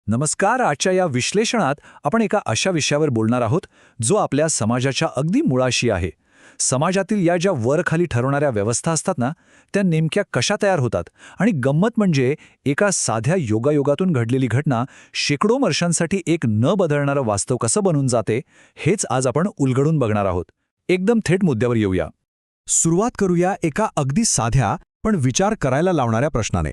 नमस्कार. आजच्या या विश्लेषणात आपण एका अशा विषयावर बोलणार आहोत जो आपल्या समाजाच्या अगदी मुळाशी आहे. समाजातील या ज्या वर-खाली ठरवणाऱ्या व्यवस्था असतात ना, त्या नेमक्या कशा तयार होतात आणि गंमत म्हणजे एका साध्या योगायोगातून घडलेली घटना शेकडो वर्षांसाठी एक न बदलणारं वास्तव कसं बनून जाते, हेच आज आपण उलगडून बघणार आहोत. एकदम थेट मुद्द्यावर येऊया. सुरुवात करूया एका अगदी साध्या पण विचार करायला लावणाऱ्या प्रश्नाने.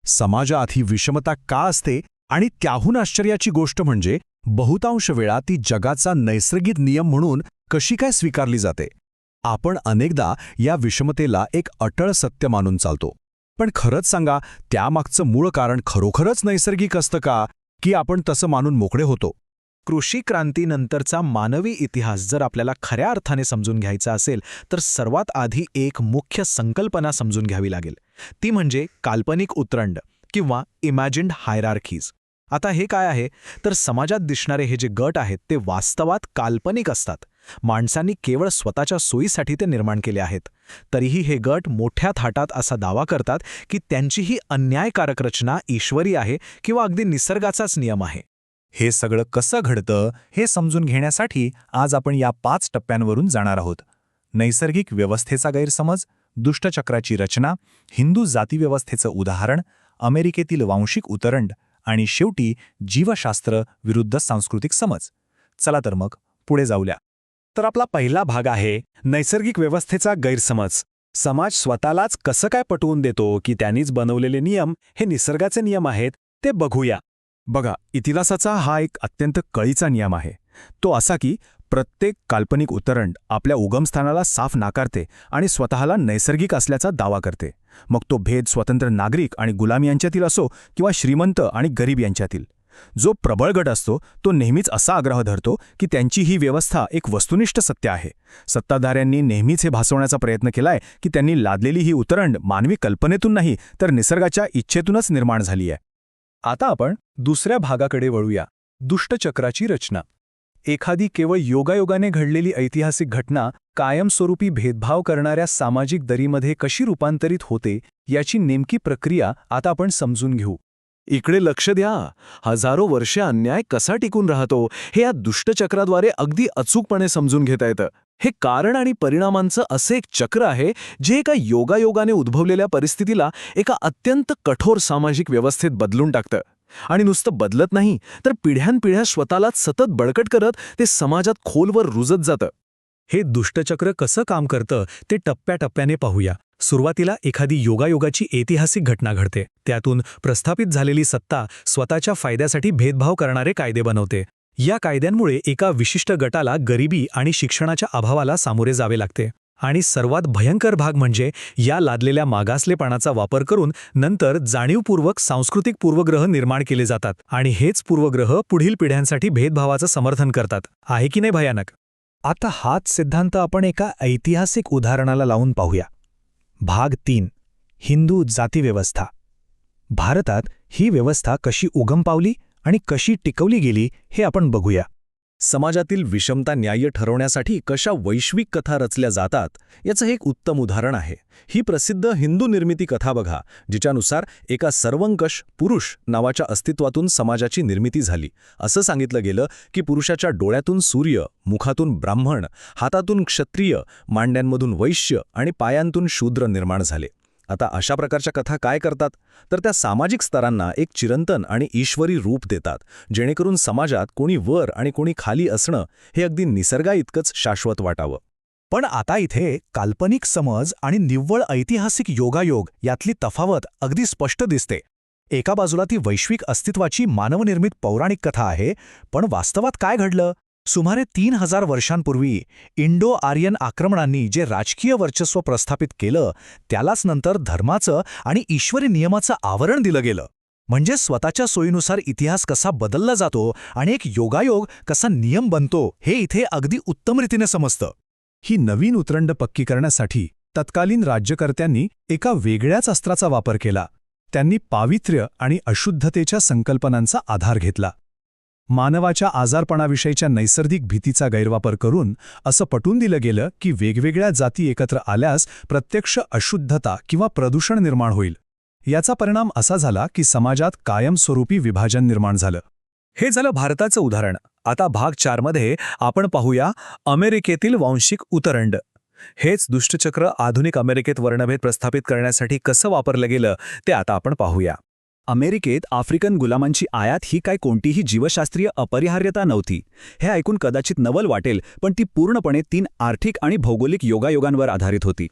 समाजात ही विषमता का असते आणि त्याहून आश्चर्याची गोष्ट म्हणजे बहुतांश वेळा ती जगाचा नैसर्गिक नियम म्हणून कशी काय स्वीकारली जाते. आपण अनेकदा या विषमतेला एक अटळ सत्य मानून चालतो. पण खरंच सांगा, त्यामागचं मूळ कारण खरोखरच नैसर्गिक असतं का, की आपण तसं मानून मोकळे होतो? कृषी क्रांतीनंतरचा मानवी इतिहास जर आपल्याला खऱ्या अर्थाने समजून घ्यायचा असेल तर सर्वात आधी एक मुख्य संकल्पना समजून घ्यावी लागेल. ती म्हणजे काल्पनिक उतरंड किंवा इमॅजिन्ड हायरार्कीज. आता हे काय आहे तर समाजात दिसणारे हे जे गट आहेत ते वास्तवात काल्पनिक असतात. माणसांनी केवळ स्वतःच्या सोयीसाठी ते निर्माण केले आहेत. तरीही हे गट मोठ्या थाटात असा दावा करतात की त्यांची ही अन्यायकारक रचना ईश्वरी आहे किंवा अगदी निसर्गाचाच नियम आहे. हे सगळं कसं घडतं हे समजून घेण्यासाठी आज आपण या 5 टप्प्यांवरून जाणार आहोत. नैसर्गिक व्यवस्थेचा गैरसमज, दुष्टचक्राची रचना, हिंदू जातीव्यवस्थेचं उदाहरण, अमेरिकेतील वांशिक उतरंड आणि शेवटी जीवशास्त्र विरुद्ध सांस्कृतिक समज. चला तर मग पुढे जाऊया. तर आपला पहिला भाग आहे नैसर्गिक व्यवस्थेचा गैरसमज. समाज स्वतःलाच कसं काय पटवून देतो की त्यांनीच बनवलेले नियम हे निसर्गाचे नियम आहेत, ते बघूया. बघा, इतिहासाचा हा एक अत्यंत कळीचा नियम आहे. तो असा की प्रत्येक काल्पनिक उतरंड आपल्या उगमस्थानाला साफ नाकारते आणि स्वतःला नैसर्गिक असल्याचा दावा करते. मग तो भेद स्वतंत्र नागरिक आणि गुलाम यांच्यातील असो किंवा श्रीमंत आणि गरीब यांच्यातील. जो प्रबळ गट असतो तो नेहमीच असा आग्रह धरतो की त्यांची ही व्यवस्था एक वस्तुनिष्ठ सत्य आहे. सत्ताधाऱ्यांनी नेहमीच हे भासवण्याचा प्रयत्न केलाय की त्यांनी लादलेली ही उतरंड मानवी कल्पनेतून नाही तर निसर्गाच्या इच्छेतूनच निर्माण झाली आहे. आता आपण दुसऱ्या भागाकडे वळूया. दुष्टचक्राची रचना. एखादी केवळ योगायोगाने घडलेली ऐतिहासिक घटना कायमस्वरूपी भेदभाव करणाऱ्या सामाजिक दरीमध्ये कशी रूपांतरित होते याची नेमकी प्रक्रिया आता आपण समजून घेऊ. इकडे लक्ष द्या. हजारो वर्षे अन्याय कसा टिकून राहतो हे या दुष्टचक्राद्वारे अगदी अचूकपणे समजून घेता येतं. हे कारण आणि परिणामांचं असे एक चक्र आहे जे एका योगायोगाने उद्भवलेल्या परिस्थितीला एका अत्यंत कठोर सामाजिक व्यवस्थेत बदलून टाकतं. आणि नुसतं बदलत नाही तर पिढ्यानपिढ्या स्वतःलाच सतत बळकट करत ते समाजात खोलवर रुजत जातं. हे दुष्टचक्र कसं काम करतं ते टप्प्याटप्प्याने पाहूया. सुरुवातीला एखादी योगायोगाची ऐतिहासिक घटना घडते. त्यातून प्रस्थापित झालेली सत्ता स्वतःच्या फायद्यासाठी भेदभाव करणारे कायदे बनवते. या कायद्यांमुळे एका विशिष्ट गटाला गरिबी आणि शिक्षणाच्या अभावाला सामोरे जावे लागते. आणि सर्वात भयंकर भाग म्हणजे या लादलेल्या मागासलेपणाचा वापर करून नंतर जाणीवपूर्वक सांस्कृतिक पूर्वग्रह निर्माण केले जातात. आणि हेच पूर्वग्रह पुढील पिढ्यांसाठी भेदभावाचं समर्थन करतात. आहे की नाही भयानक? आता हाच सिद्धांत आपण एका ऐतिहासिक उदाहरणाला लावून पाहूया. भाग 3. हिंदू जातीव्यवस्था. भारतात ही व्यवस्था कशी उगम पावली आणि कशी टिकवली गेली हे आपण बघूया. समाजातील विषमता न्याय्य ठरवण्यासाठी कशा वैश्विक कथा रचल्या जातात याचं हे एक उत्तम उदाहरण आहे. ही प्रसिद्ध हिंदू निर्मिती कथा बघा, जिच्यानुसार एका सर्वंकष पुरुष नावाच्या अस्तित्वातून समाजाची निर्मिती झाली. असं सांगितलं गेलं की पुरुषाच्या डोळ्यातून सूर्य, मुखातून ब्राह्मण, हातातून क्षत्रिय, मांड्यांमधून वैश्य आणि पायांतून शूद्र निर्माण झाले. आता अशा प्रकारच्या कथा काय करतात तर त्या सामाजिक स्तरांना एक चिरंतन आणि ईश्वरी रूप देतात, जेणेकरून समाजात कोणी वर आणि कोणी खाली असणं हे अगदी निसर्गाइतकंच शाश्वत वाटावं. पण आता इथे काल्पनिक समज आणि निव्वळ ऐतिहासिक योगायोग यातली तफावत अगदी स्पष्ट दिसते. एका बाजूला ती वैश्विक अस्तित्वाची मानवनिर्मित पौराणिक कथा आहे, पण वास्तवात काय घडलं? सुमारे 3000 वर्षांपूर्वी इंडो आर्यन आक्रमणांनी जे राजकीय वर्चस्व प्रस्थापित केलं त्यालाच नंतर धर्माचं आणि ईश्वरी नियमाचं आवरण दिलं गेलं. म्हणजे स्वतःच्या सोयीनुसार इतिहास कसा बदलला जातो आणि एक योगायोग कसा नियम बनतो हे इथे अगदी उत्तम रीतीने समजतं. ही नवीन उतरंड पक्की करण्यासाठी तत्कालीन राज्यकर्त्यांनी एका वेगळ्याच अस्त्राचा वापर केला. त्यांनी पावित्र्य आणि अशुद्धतेच्या संकल्पनांचा आधार घेतला. मानवाच्या आजारपणाविषयीच्या नैसर्गिक भीतीचा गैरवापर करून असं पटवून दिलं गेलं की वेगवेगळ्या जाती एकत्र आल्यास प्रत्यक्ष अशुद्धता किंवा प्रदूषण निर्माण होईल. याचा परिणाम असा झाला की समाजात कायमस्वरूपी विभाजन निर्माण झालं. हे झालं भारताचं उदाहरण. आता भाग 4 मध्ये आपण पाहूया अमेरिकेतील वांशिक उतरंड. हेच दुष्टचक्र आधुनिक अमेरिकेत वर्णभेद प्रस्थापित करण्यासाठी कसं वापरलं गेलं ते आता आपण पाहूया. अमेरिकेत आफ्रिकन गुलामांची आयात ही काय कोणतीही जीवशास्त्रीय अपरिहार्यता नव्हती. हे ऐकून कदाचित नवल वाटेल, पण ती पूर्णपणे 3 आर्थिक आणि भौगोलिक योगायोगांवर आधारित होती.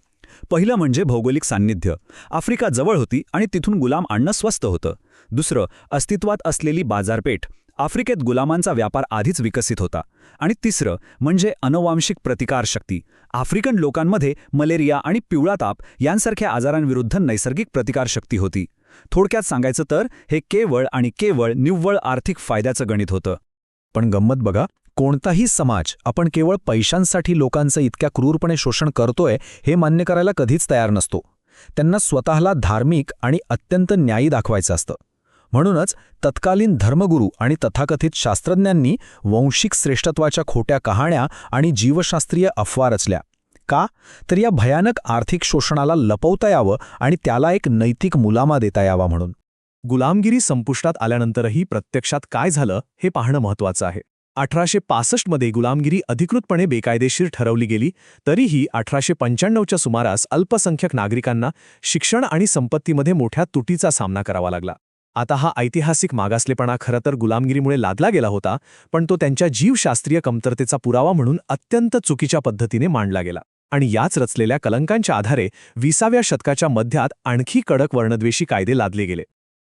पहिलं म्हणजे भौगोलिक सान्निध्य. आफ्रिका जवळ होती आणि तिथून गुलाम आणणं स्वस्त होतं. दुसरं, अस्तित्वात असलेली बाजारपेठ. आफ्रिकेत गुलामांचा व्यापार आधीच विकसित होता. आणि तिसरं म्हणजे अनुवांशिक प्रतिकारशक्ती. आफ्रिकन लोकांमध्ये मलेरिया आणि पिवळा ताप यांसारख्या आजारांविरुद्ध नैसर्गिक प्रतिकारशक्ती होती. थोडक्यात सांगायचं तर हे केवळ आणि केवळ निव्वळ आर्थिक फायद्याचं गणित होतं. पण गंमत बघा, कोणताही समाज आपण केवळ पैशांसाठी लोकांचं इतक्या क्रूरपणे शोषण करतोय हे मान्य करायला कधीच तयार नसतो. त्यांना स्वतःला धार्मिक आणि अत्यंत न्यायी दाखवायचं असतं. म्हणूनच तत्कालीन धर्मगुरू आणि तथाकथित शास्त्रज्ञांनी वंशिक श्रेष्ठत्वाच्या खोट्या कहाण्या आणि जीवशास्त्रीय अफवा रचल्या. का? तर या भयानक आर्थिक शोषणाला लपवता यावं आणि त्याला एक नैतिक मुलामा देता यावा म्हणून. गुलामगिरी संपुष्टात आल्यानंतरही प्रत्यक्षात काय झालं हे पाहणं महत्त्वाचं आहे. 1865 मध्ये गुलामगिरी अधिकृतपणे बेकायदेशीर ठरवली गेली, तरीही 1895च्या सुमारास अल्पसंख्याक नागरिकांना शिक्षण आणि संपत्तीमध्ये मोठ्या तुटीचा सामना करावा लागला. आता हा ऐतिहासिक मागासलेपणा खरं तर गुलामगिरीमुळे लादला गेला होता, पण तो त्यांच्या जीवशास्त्रीय कमतरतेचा पुरावा म्हणून अत्यंत चुकीच्या पद्धतीने मांडला गेला. आणि याच रचलेल्या कलंकांच्या आधारे 20व्या शतकाच्या मध्यात आणखी कडक वर्णद्वेषी कायदे लादले गेले.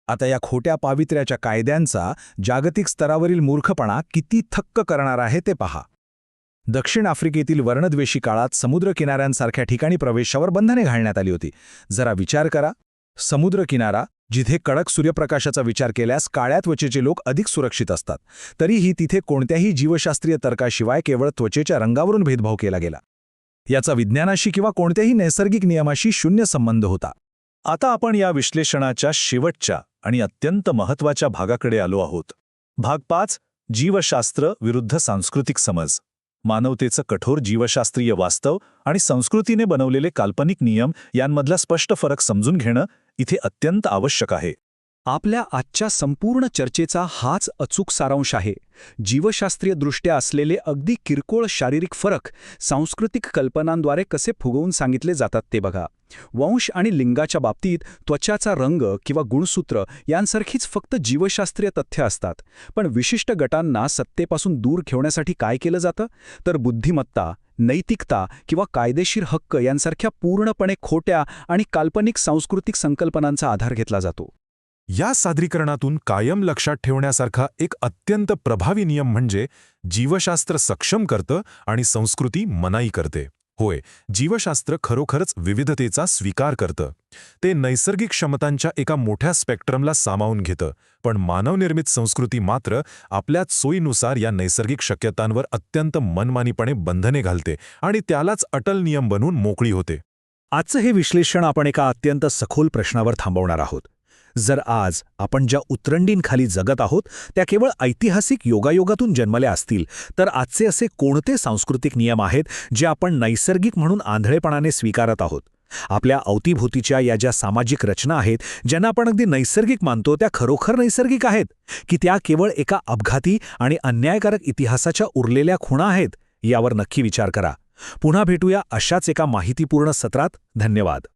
आता या खोट्या पावित्र्याच्या कायद्यांचा जागतिक स्तरावरील मूर्खपणा किती थक्क करणार आहे ते पहा. दक्षिण आफ्रिकेतील वर्णद्वेषी काळात समुद्रकिनाऱ्यांसारख्या ठिकाणी प्रवेशावर बंधने घालण्यात आली होती. जरा विचार करा, समुद्रकिनारा जिथे कडक सूर्यप्रकाशाचा विचार केल्यास काळ्या त्वचेचे लोक अधिक सुरक्षित असतात, तरीही तिथे कोणत्याही जीवशास्त्रीय तर्काशिवाय केवळ त्वचेच्या रंगावरून भेदभाव केला गेला. याचा विज्ञानाशी किंवा कोणत्याही नैसर्गिक नियमाशी शून्य संबंध होता. आता आपण या विश्लेषणाच्या शेवटच्या आणि अत्यंत महत्त्वाच्या भागाकडे आलो आहोत. भाग 5, जीवशास्त्र विरुद्ध सांस्कृतिक समज. मानवतेचं कठोर जीवशास्त्रीय वास्तव आणि संस्कृतीने बनवलेले काल्पनिक नियम यांमधला स्पष्ट फरक समजून घेणं इथे अत्यंत आवश्यक आहे. आपल्या आजच्या संपूर्ण चर्चेचा हाच अचूक सारांश आहे. जीवशास्त्रीयदृष्ट्या असलेले अगदी किरकोळ शारीरिक फरक सांस्कृतिक कल्पनांद्वारे कसे फुगवून सांगितले जातात ते बघा. वंश आणि लिंगाच्या बाबतीत त्वचाचा रंग किंवा गुणसूत्र यांसारखीच फक्त जीवशास्त्रीय तथ्य असतात. पण विशिष्ट गटांना सत्तेपासून दूर ठेवण्यासाठी काय केलं जातं? तर बुद्धिमत्ता, नैतिकता किंवा कायदेशीर हक्क यांसारख्या पूर्णपणे खोट्या आणि काल्पनिक सांस्कृतिक संकल्पनांचा आधार घेतला जातो. या सादरीकरणातून कायम लक्षात ठेवण्यासारखा एक अत्यंत प्रभावी नियम म्हणजे जीवशास्त्र सक्षम करतं आणि संस्कृती मनाई करते. होय, जीवशास्त्र खरोखरच विविधतेचा स्वीकार करतं. ते नैसर्गिक क्षमतांच्या एका मोठ्या स्पेक्ट्रमला सामावून घेतं, पण मानवनिर्मित संस्कृती मात्र आपल्याच सोयीनुसार या नैसर्गिक शक्यतांवर अत्यंत मनमानीपणे बंधने घालते आणि त्यालाच अटल नियम बनवून मोकळी होते. आजचं हे विश्लेषण आपण एका अत्यंत सखोल प्रश्नावर थांबवणार आहोत. जर आज आपण ज्या उतरंडींखाली जगत आहोत त्या केवळ ऐतिहासिक योगायोगातून जन्मल्या असतील, तर आजचे असे कोणते सांस्कृतिक नियम आहेत जे आपण नैसर्गिक म्हणून आंधळेपणाने स्वीकारत आहोत? आपल्या अवतीभोवतीच्या या ज्या सामाजिक रचना आहेत, ज्यांना आपण अगदी नैसर्गिक मानतो, त्या खरोखर नैसर्गिक आहेत की त्या केवळ एका अपघाती आणि अन्यायकारक इतिहासाच्या उरलेल्या खुणा आहेत? यावर नक्की विचार करा. पुन्हा भेटूया अशाच एका माहितीपूर्ण सत्रात. धन्यवाद.